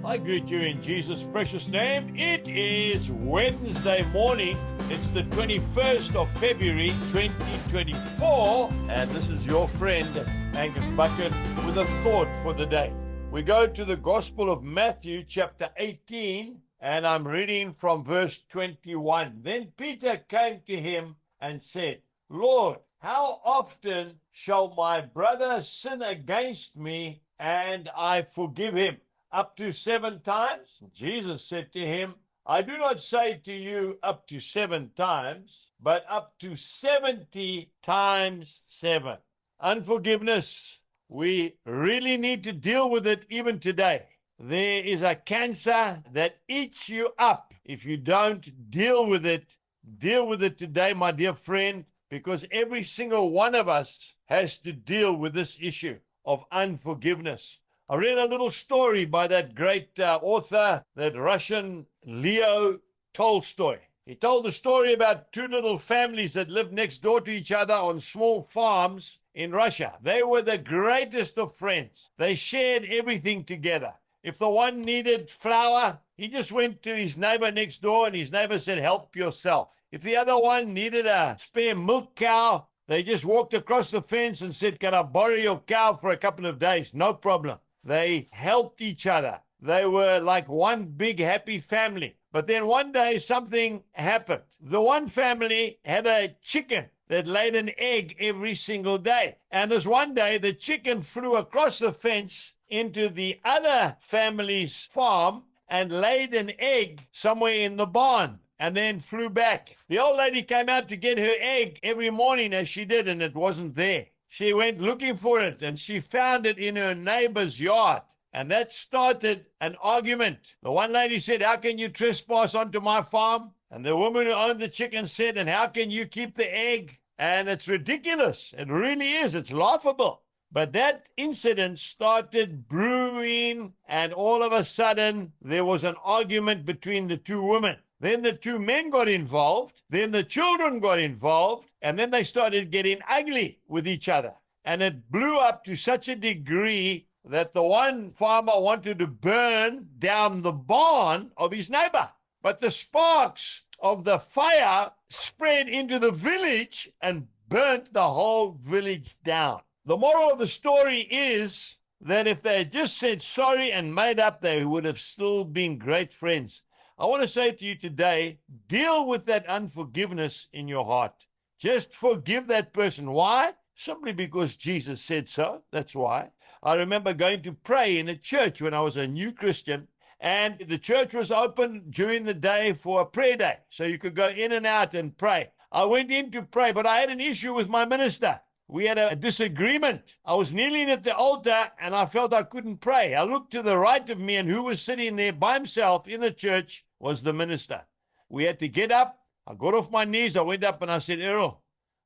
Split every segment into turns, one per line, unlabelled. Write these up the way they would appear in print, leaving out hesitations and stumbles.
I greet you in Jesus' precious name. It is Wednesday morning. It's the 21st of February 2024, and this is your friend Angus Bucket with a thought for the day. We go to the Gospel of Matthew chapter 18, and I'm reading from verse 21. Then Peter came to him and said, Lord, how often shall my brother sin against me and I forgive him? Up to 7 times? Jesus said to him, I do not say to you up to 7 times, but up to 70 times 7. Unforgiveness. We really need to deal with it even today. There is a cancer that eats you up if you don't deal with it. Deal with it today, my dear friend, because every single one of us has to deal with this issue of unforgiveness. I read a little story by that great author, that Russian Leo Tolstoy. He told the story about 2 little families that lived next door to each other on small farms in Russia. They were the greatest of friends. They shared everything together. If the one needed flour, he just went to his neighbor next door and his neighbor said, help yourself. If the other one needed a spare milk cow, they just walked across the fence and said, can I borrow your cow for a couple of days? No problem. They helped each other. They were like one big happy family. But then one day something happened. The one family had a chicken that laid an egg every single day. And this one day the chicken flew across the fence into the other family's farm and laid an egg somewhere in the barn and then flew back. The old lady came out to get her egg every morning as she did, and it wasn't there. She went looking for it, and she found it in her neighbor's yard. And that started an argument. The one lady said, how can you trespass onto my farm? And the woman who owned the chicken said, and how can you keep the egg? And it's ridiculous. It really is. It's laughable. But that incident started brewing, and all of a sudden, there was an argument between the 2 women. Then the 2 men got involved. Then the children got involved. And then they started getting ugly with each other. And it blew up to such a degree that the one farmer wanted to burn down the barn of his neighbor. But the sparks of the fire spread into the village and burnt the whole village down. The moral of the story is that if they had just said sorry and made up, they would have still been great friends. I want to say to you today, deal with that unforgiveness in your heart. Just forgive that person. Why? Simply because Jesus said so. That's why. I remember going to pray in a church when I was a new Christian, and the church was open during the day for a prayer day, so you could go in and out and pray. I went in to pray, but I had an issue with my minister. We had a disagreement. I was kneeling at the altar, and I felt I couldn't pray. I looked to the right of me, and who was sitting there by himself in the church was the minister. We had to get up. I got off my knees. I went up and I said, Errol,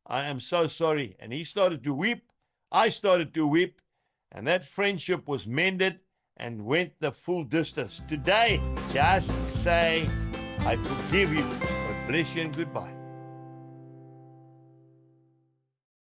I am so sorry. And he started to weep. I started to weep. And that friendship was mended and went the full distance. Today, just say, I forgive you. God bless you and goodbye.